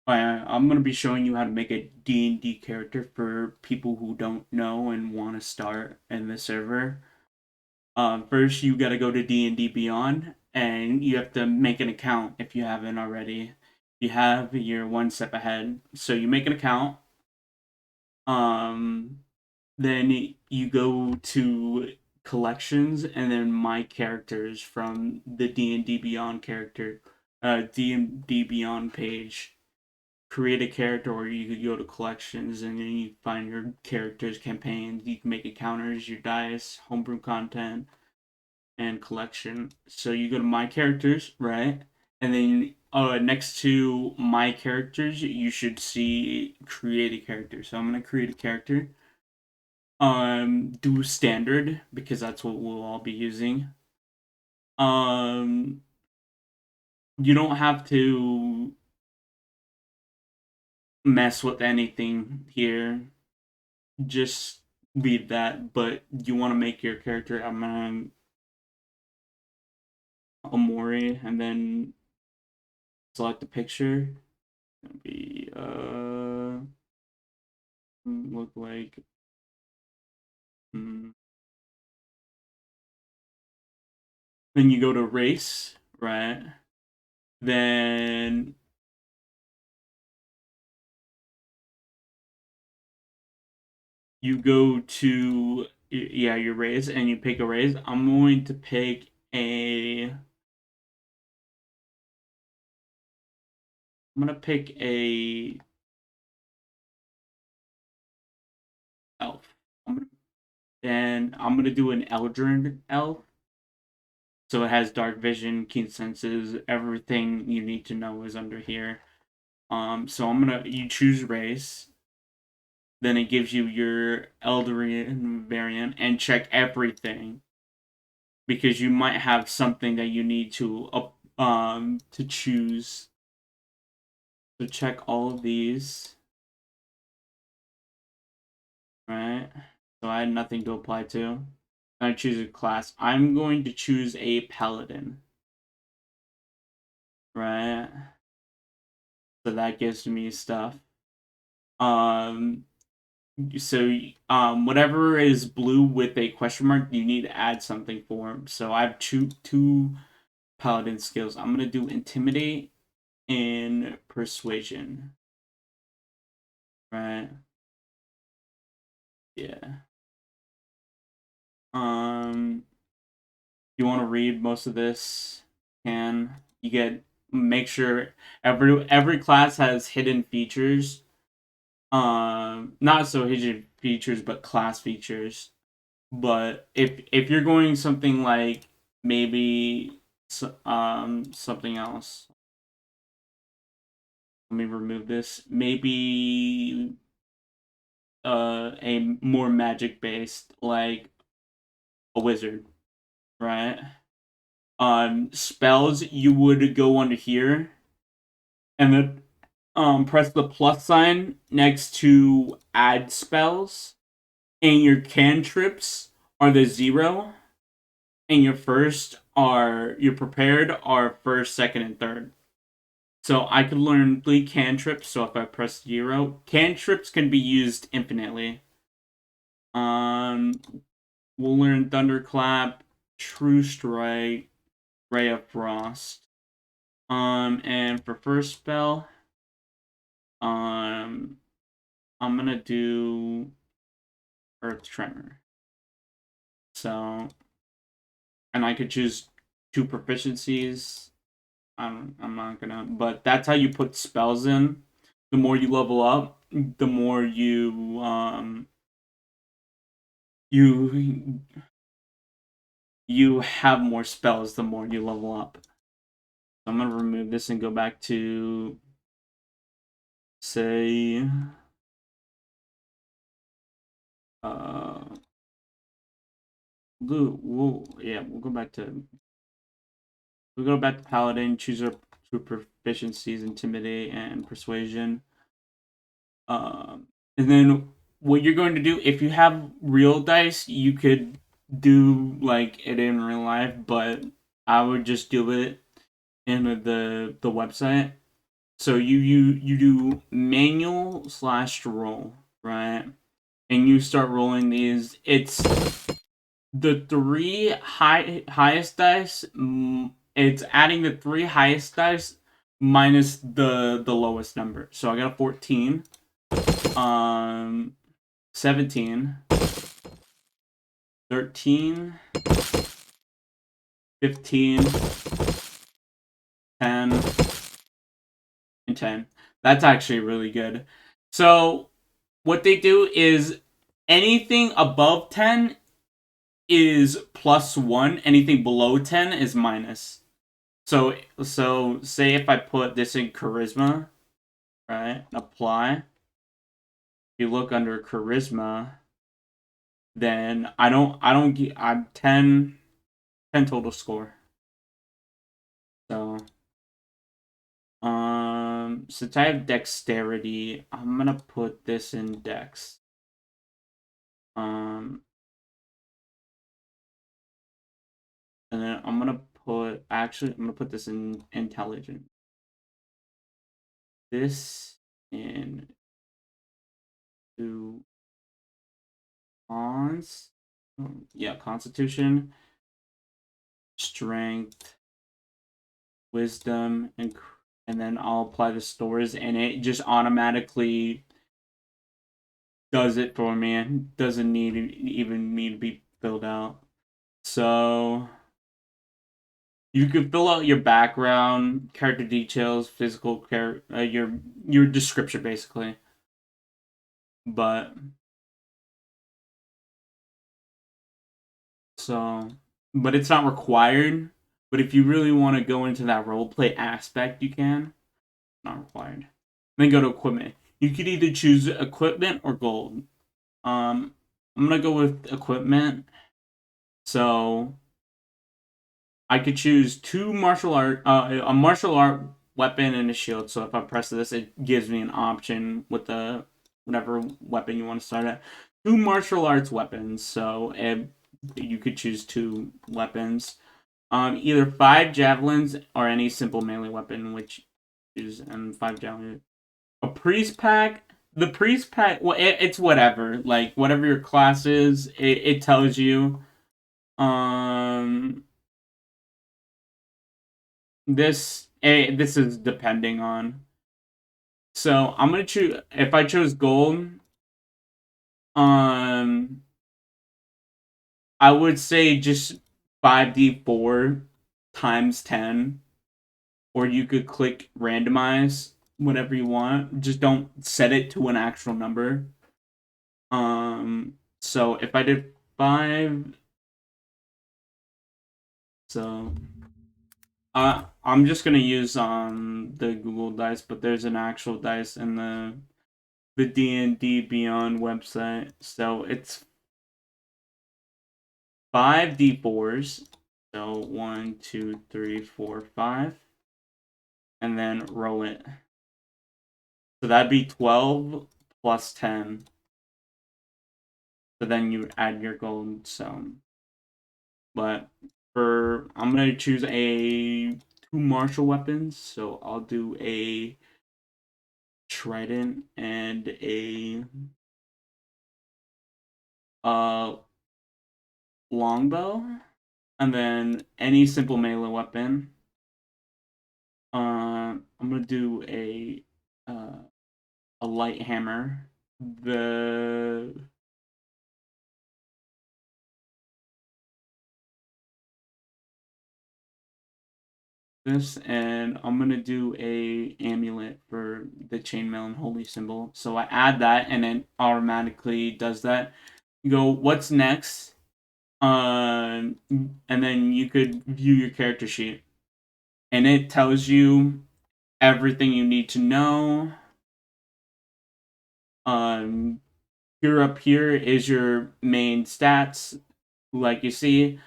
I'm going to be showing you how to make a D&D character for people who don't know and want to start in the server. First, you got to go to D&D Beyond, and you have to make an account if you haven't already. If you have, you're one step ahead. So you make an account. Um, then you go to collections, and then my characters from the D&D Beyond D&D Beyond page. Create a character, or you could go to collections and then you find your characters, campaigns. You can make encounters, your dice, homebrew content, and collection. So you go to my characters, right? And then next to my characters, you should see create a character. So I'm gonna create a character. Do standard because that's what we'll all be using. Um, you don't have to mess with anything here, just leave that, but you want to make your character Amori and then select the picture. It'll be look like hmm. Then you go to race, right? Then you go to your race and you pick a race. I'm going to pick a I'm gonna pick a elf. I'm gonna do an Eldrin elf. So it has dark vision, keen senses, everything you need to know is under here. So you choose race, then it gives you your Eldrin variant, and check everything because you might have something that you need to choose. So check all of these, right? So I had nothing to apply to. I choose a class. I'm going to choose a paladin, right? So that gives me stuff. Um, whatever is blue with a question mark, you need to add something for them. So I have two paladin skills. I'm gonna do intimidate and persuasion. Right? Yeah. Um, you want to read most of this? Can you get make sure every class has hidden features. Not so hidden features, but class features. But if you're going something like maybe something else, let me remove this. Maybe a more magic based, like a wizard, right? Spells, you would go under here and then press the plus sign next to add spells, and your cantrips are the 0, and your prepared are first, second, and third. So I could learn 3 cantrips. So if I press 0, cantrips can be used infinitely. Um, we'll learn Thunderclap, True Strike, Ray of Frost. And for first spell, I'm gonna do Earth Tremor. So, and I could choose 2 proficiencies. I'm not gonna, but that's how you put spells in. The more you level up, the more you you have more spells the more you level up. So I'm gonna remove this and go back to say uh we'll go back to Paladin, choose our 2 proficiencies, Intimidate and Persuasion. And then what you're going to do, if you have real dice, you could do like it in real life, but I would just do it in the website. So you do manual / roll, right? And you start rolling these. It's the three highest dice. It's adding the three highest dice minus the lowest number. So I got a 14, 17, 13, 15, 10, and 10. That's actually really good. So what they do is anything above 10 is +1. Anything below 10 is minus. So say if I put this in charisma, right? Apply. If you look under charisma, then I don't get I'm 10 total score. So since I have dexterity, I'm gonna put this in dex. Um and then I'm gonna put this in intelligence. This in to cons. Yeah, constitution, strength, wisdom, and then I'll apply the stores, and it just automatically does it for me. It doesn't need even me to be filled out. So you can fill out your background, character details, physical your description basically. But so but it's not required. But if you really want to go into that roleplay aspect, you can. Not required. Then go to equipment. You could either choose equipment or gold. I'm gonna go with equipment. So I could choose a martial art weapon and a shield. So if I press this, it gives me an option with the whatever weapon you want to start at. Two martial arts weapons. So you could choose two weapons. Either 5 javelins or any simple melee weapon, which is 5 javelins. A priest pack. The priest pack. Well, it's whatever. Like whatever your class is, it tells you. Um, this is depending on. So I'm gonna choose. If I chose gold, um, I would say just 5d4 times 10, or you could click randomize whatever you want. Just don't set it to an actual number. So if I did 5, so I'm just gonna use the Google Dice, but there's an actual dice in the DND Beyond website. So it's 5d4s. So 1, 2, 3, 4, 5, and then roll it. So that'd be 12 plus 10. So then you add your gold. So, but I'm gonna choose two martial weapons. So I'll do a trident and a uh longbow, and then any simple melee weapon. I'm gonna do a light hammer. The this and I'm gonna do a amulet for the chainmail and holy symbol. So I add that, and it automatically does that. You go, what's next? And then you could view your character sheet, and it tells you everything you need to know. Here up here is your main stats. Like you see,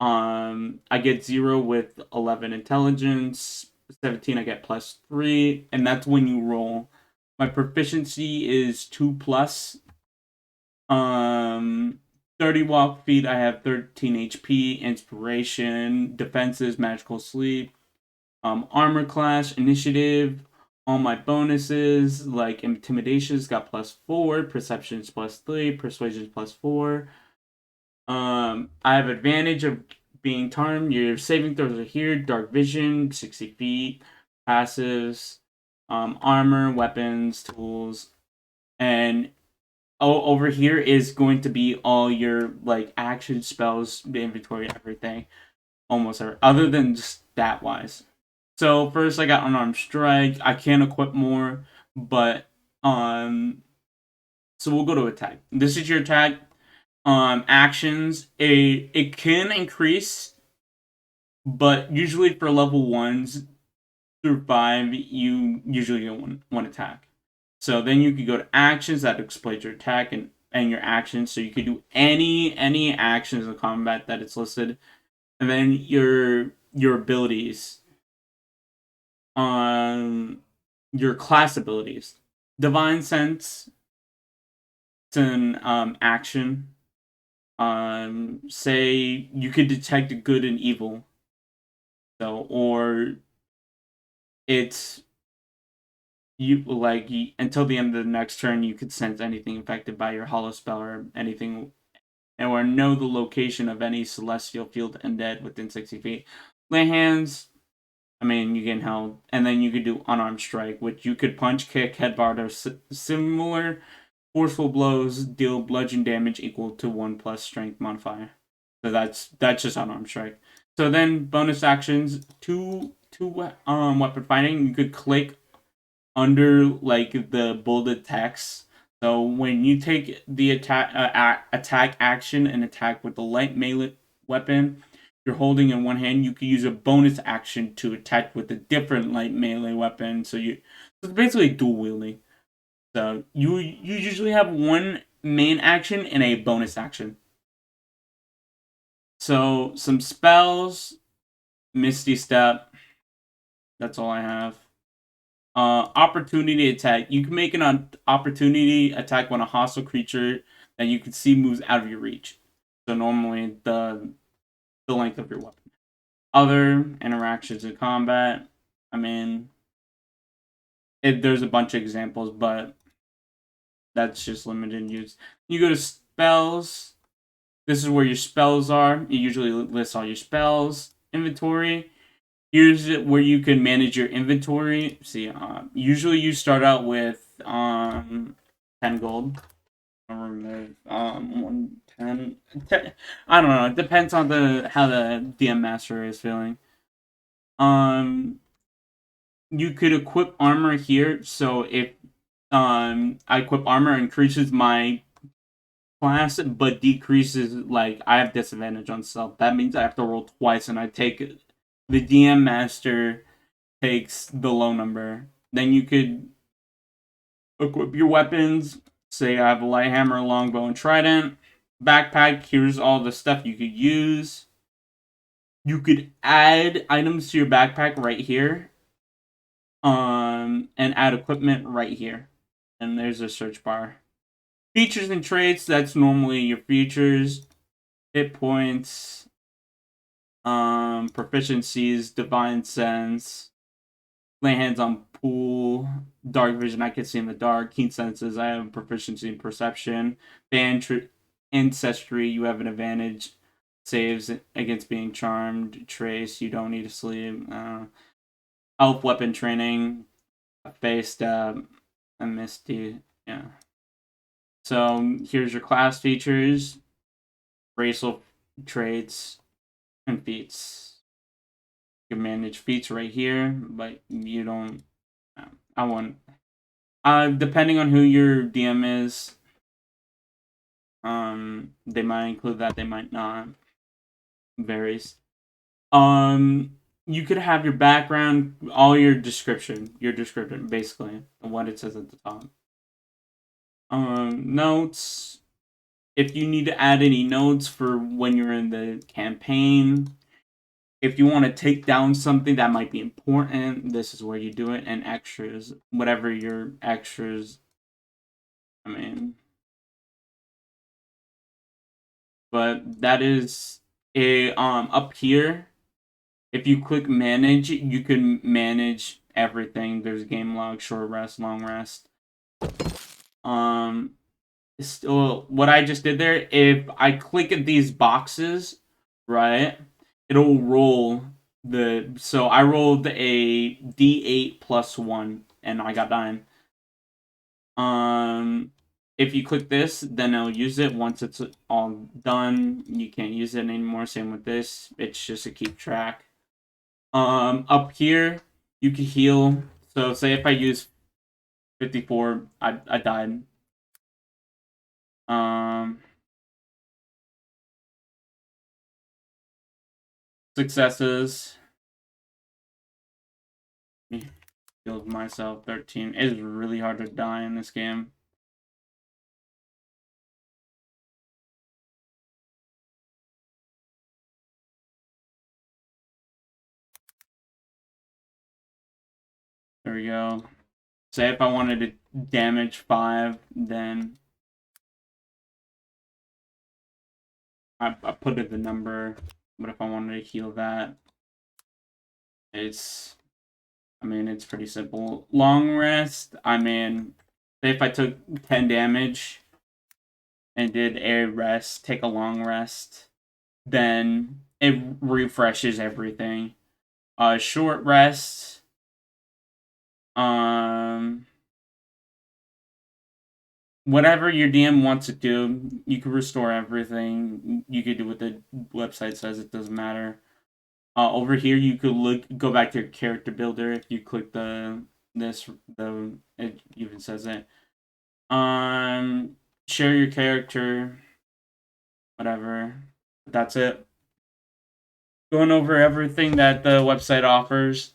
I get 0 with 11 intelligence, 17 I get +3, and that's when you roll. My proficiency is 2 plus. 30 walk feet, I have 13 HP, inspiration, defenses, magical sleep, armor class, initiative, all my bonuses, like intimidation's got +4, perception's +3, persuasion's +4. I have advantage of being charmed. Your saving throws are here. Dark vision, 60 feet, passives, armor, weapons, tools, and over here is going to be all your like action spells, the inventory, everything, almost everything, other than stat wise. So first I got unarmed strike. I can equip more, but so we'll go to attack. This is your attack. Actions. It can increase, but usually for level 1s through 5, you usually get one attack. So then you could go to actions that displays your attack and your actions. So you could do any actions in combat that it's listed, and then your abilities on your class abilities. Divine Sense, it's an action. Say you could detect good and evil. So, or it's you like until the end of the next turn, you could sense anything affected by your hollow spell or anything, or know the location of any celestial field undead within 60 feet. Lay hands. I mean, you can help, and then you could do unarmed strike, which you could punch, kick, headbutt, or similar forceful blows deal bludgeon damage equal to 1+ strength modifier. So that's just unarmed strike. So then bonus actions, two weapon fighting. You could click under like the bolded text. So when you take the attack action and attack with the light melee weapon you're holding in one hand, you can use a bonus action to attack with a different light melee weapon. So it's basically dual wielding. So you usually have one main action and a bonus action. So some spells, Misty Step. That's all I have. Opportunity attack. You can make an opportunity attack when a hostile creature that you can see moves out of your reach. So normally the length of your weapon. Other interactions in combat. I mean, there's a bunch of examples, but that's just limited use. You go to spells. This is where your spells are. You usually list all your spells. Inventory. Here's where you can manage your inventory. See, usually you start out with 10 gold. 110. I don't know. It depends on how the DM master is feeling. You could equip armor here. So if I equip armor, increases my class, but decreases like I have disadvantage on stealth. That means I have to roll twice, and I take the DM master takes the low number. Then you could equip your weapons. Say I have a light hammer, longbow, and trident. Backpack. Here's all the stuff you could use. You could add items to your backpack right here. And add equipment right here. And there's a search bar. Features and traits. That's normally your features. Hit points. Proficiencies. Divine sense. Lay hands on pool, dark vision, I can see in the dark, keen senses, I have proficiency in perception, ancestry, you have an advantage, saves against being charmed, trace, you don't need to sleep, elf weapon training, face stab, and misty, yeah. So here's your class features, racial traits, and feats. You can manage feats right here, but you don't. I want. Depending on who your DM is, they might include that, they might not. Varies. You could have your background, all your description, basically, and what it says at the top. Notes. If you need to add any notes for when you're in the campaign, if you want to take down something that might be important, this is where you do it. And extras, whatever your extras. I mean, but that is a up here. If you click manage, you can manage everything. There's game log, short rest, long rest. Still, what I just did there, if I click at these boxes, right, it'll roll so I rolled a D8 plus 1, and I got 9. If you click this, then I'll use it. Once it's all done, you can't use it anymore. Same with this. It's just to keep track. Up here, you can heal. So say if I use 54, I died. Successes. Healed myself 13. It's really hard to die in this game. There we go. Say if I wanted to damage 5, then I put in the number. But if I wanted to heal that, it's pretty simple. Long rest, say if I took 10 damage and did a rest, take a long rest, then it refreshes everything. Short rest, whatever your DM wants to do, you can restore everything. You could do what the website says. It doesn't matter. Over here, you could go back to your character builder. If you click it even says it. Share your character, whatever. That's it. Going over everything that the website offers.